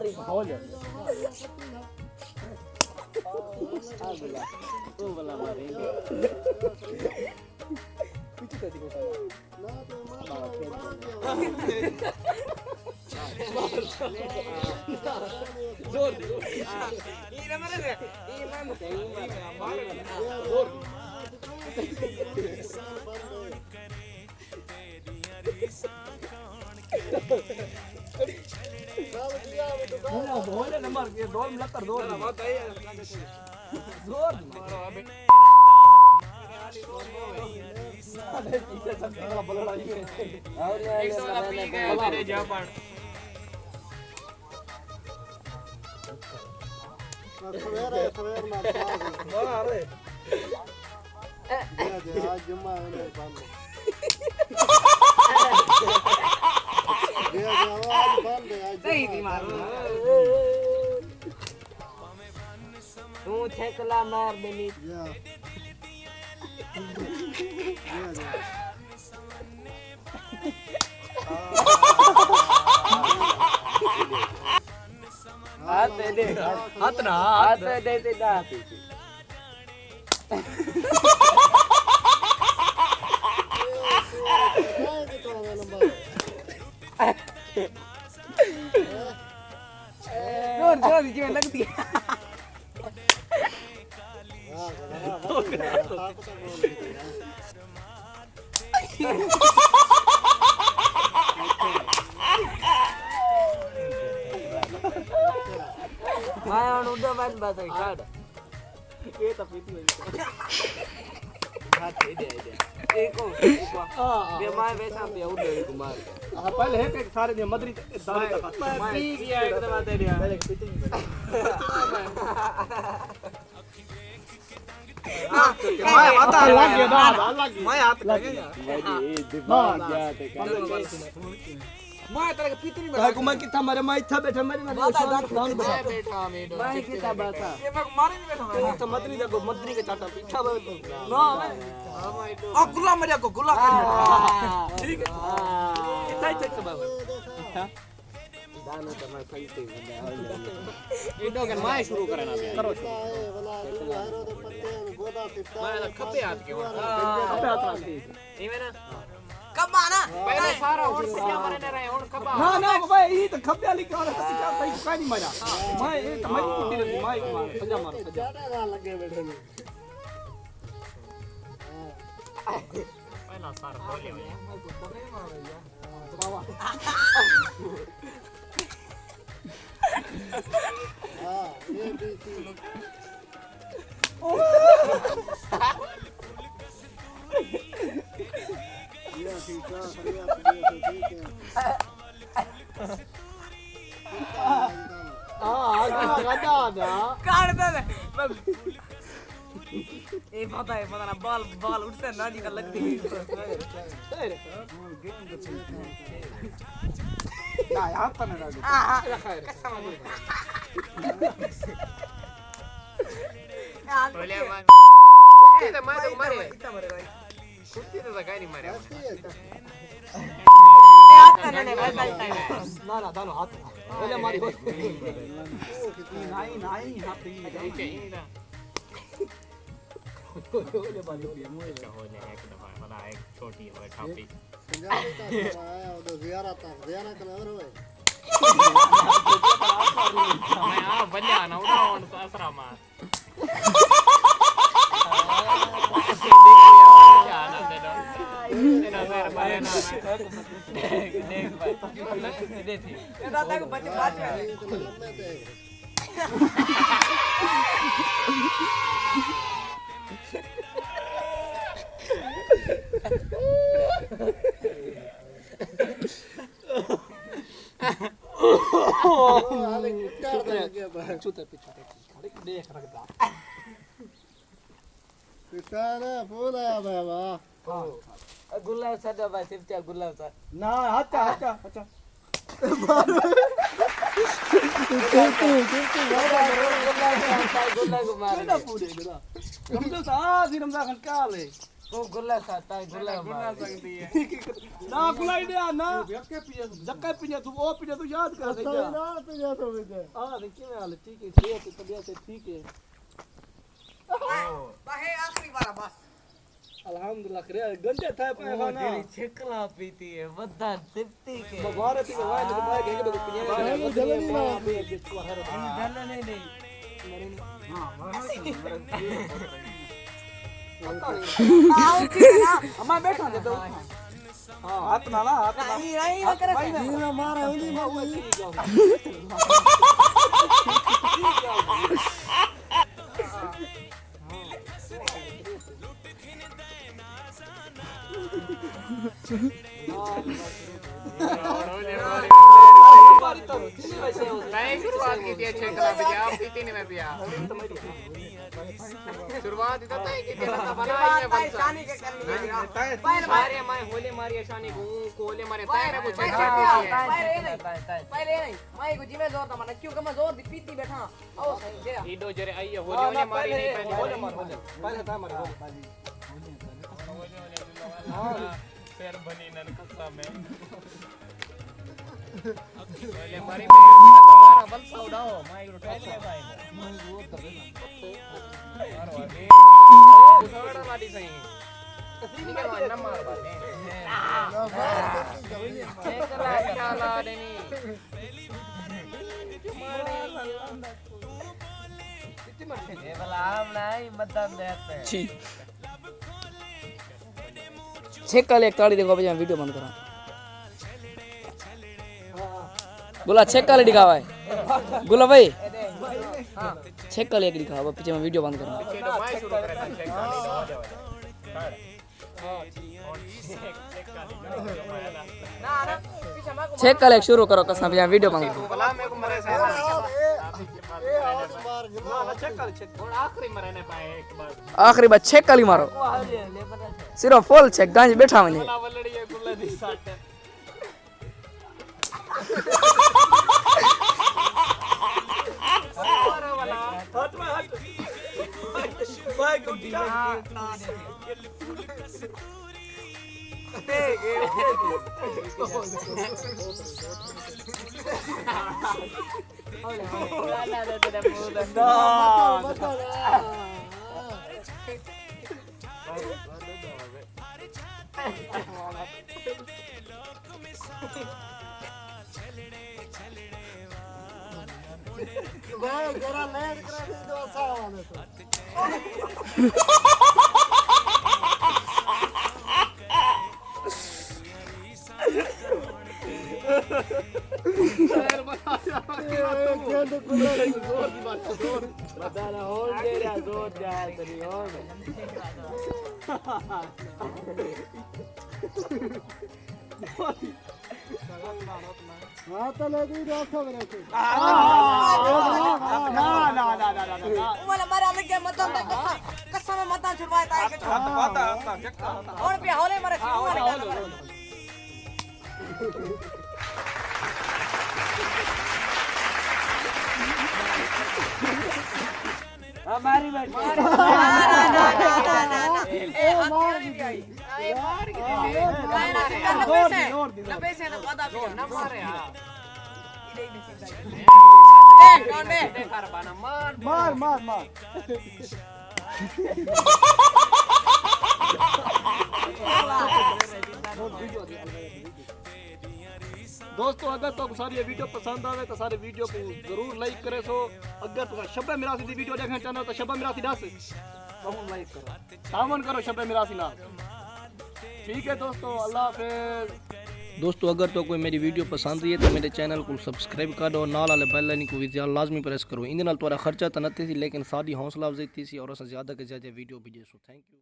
ताली खोल आ बोला तू बोला मारेंगे पीछे तक को ना तो जोर ये ना मारे ये ना मारे जोर बोले नंबर ये दौड़ मिला कर दौड़ बात है जोर मारो अबे अरे पीछे सब का बलड़ा ही है और यार 100 का पी गए तेरे जापान सवेर ना अरे आज जुम्मा है पान सही थी मारो तू छेकला मार देनी हाथ दे हाथ ना हाथ दे ना जोर जोर क्यों लगती है मैं उधर बंद बात है काट ये तो पीती हुई हाथ दे दे एको ये मैं वैसा पे उधर ही घुमा हां पहले है के सारे ने मदरी सारे तक पी गया एकदम आते दिया पहले पीती नहीं मैं आता लग गया ना मैं हाथ लग गया भाई दिमाग क्या थे मैं तेरे पीती नहीं बैठा मैं कितना मारे मैं इतना बैठा मेरे में बैठा मैं कितना बैठा ये मैं मारे नहीं बैठा मैं तो मदरी देखो मदरी के चाटा पीछा ना मैं आ गुला मेरे को गुला ठीक है इतना ही चेक बाबा दाना तो मैं फलते ये तो कर मैं शुरू करना करो मैं खपे हाथ के खपे हाथ रखी ये मेरा कब आना पहले सारा और क्या मरे न रहे और कब ना ना भाई ये तो खपे वाली क्या क्या सही का नहीं मारा मैं ये तो मैं कुटी नहीं मैं मार सजा मारो सजा ज्यादा लगे बैठे में पहला सारा बोले मैं तो नहीं मार यार बाबा हां ये भी ये ठीक है काट दे ये पता ना बाल बाल उठते ना जी का लगती है ना यार तो ना बोले मैं ये तो मैं तो मारे कितना मारे भाई कुत्ते तो काय नहीं मारे हाथ ना नहीं भाई ना ना दानो हाथ बोले मारी नहीं नहीं हाथ नहीं ना बोले बालू ये मुझे होने एक दफा बड़ा एक छोटी है छापी पंजाबी का आया वो ज़ियारत करना और होए मैं आ बन्या ना उड़ावन असरा मार देख भाई देख ये दादा को बच्चे बात है गुलाब सा भाई सिर्फ गुलाब सा ना अच्छा अच्छा अच्छा गुलाब को मार ना पूरे गुलाब हम तो आज ही रमजान काल है तो गुल्ला साता गुल्ला सकती है ना गुल्ला दे ना जक्के पिया तू ओ पिया तू याद कर दे ना पिया तो दे हां देखिए हाल ठीक है तबीयत ठीक है बाहे आखिरी बार बस अल्हम्दुलिल्लाह करे गंदे था पे खाना तेरी छिकला पीती है बद्दा सिप्ती के बाहर थी वाय तो बाहर गए तो पिया जल्दी ना जिसको हर नहीं हां आओ ठीक है ना हम बैठा दे तो हां हाथ ना नहीं करे नहीं ना मारा नहीं मैं वो ठीक जाऊं शुरुआत की थी अच्छे कला भैया आप पीती नहीं मैं पिया शुरुआत इधर तक की थी ना बनाई है शानी के करनी है पहले मारे मैं होले मारी शानी को होले मारे ताय में कुछ पहले नहीं मैं को जिमे जोर था मैंने क्यों कि मैं जोर दी पीती बैठा आओ सही दे ईडो जरे आई है होले मारी नहीं पहले पहले था मारे हां पैर बनी नन कसा में पहले मारी में तुम्हारा बलसा उड़ाओ माइक उठा ले भाई मैं वो दबे मार वाले थोड़ा मारी सही निकल वाला मार वाले एक लाला देनी ये वाला हम नहीं मतदान देते छी चेक कर ले 41 देखो भाई मैं वीडियो बंद करा बोला चेक कर ले दिखावा है बोला भाई हां चेक कर ले एक दिखावा पीछे मैं वीडियो बंद कर रहा हूं पीछे तो मैं शुरू कर रहा चेक कर ले ना ना पीछे मैं चेक कर ले शुरू करो कसम भैया वीडियो बंद करो बोला मेरे को मरे से ना चेक कर चेक और आखिरी मरे ने पाए एक बार आखिरी बार चेक कर मारो सिर्फ फुल चेक गांज बैठा मैंने वलड़ी है गुल्ला दी साट हाथ में हाथ भाई को दिया भाई जरा लैंड करा दे दो सावन तो कसम मतदान छुड़वाए ताए के और पे होले मारे हमारी बेटी पैसे ना वादा भी ना मारे मार मार मार दोस्तों अगर तो सारी ये वीडियो पसंद आवे तो सारे वीडियो को जरूर लाइक करे सो अगर तो शब्बे मिरासी दी वीडियो देखना चाहते हो तो शब्बे मिरासी दस कमेंट लाइक करो सामन करो शब्बे मिरासी ना ठीक है दोस्तों अल्लाह हाफिज़ दोस्तों अगर तो कोई मेरी वीडियो पसंद आई है तो मेरे चैनल को सब्सक्राइब कर दो नाल वाले बेल आइकन को भी लाजमी प्रेस करो इन नाल तुम्हारा खर्चा तो नहीं थी लेकिन सारी हौसला अफजाई थी और ज़्यादा के ज़्यादा वीडियो भेजे सो थैंक यू।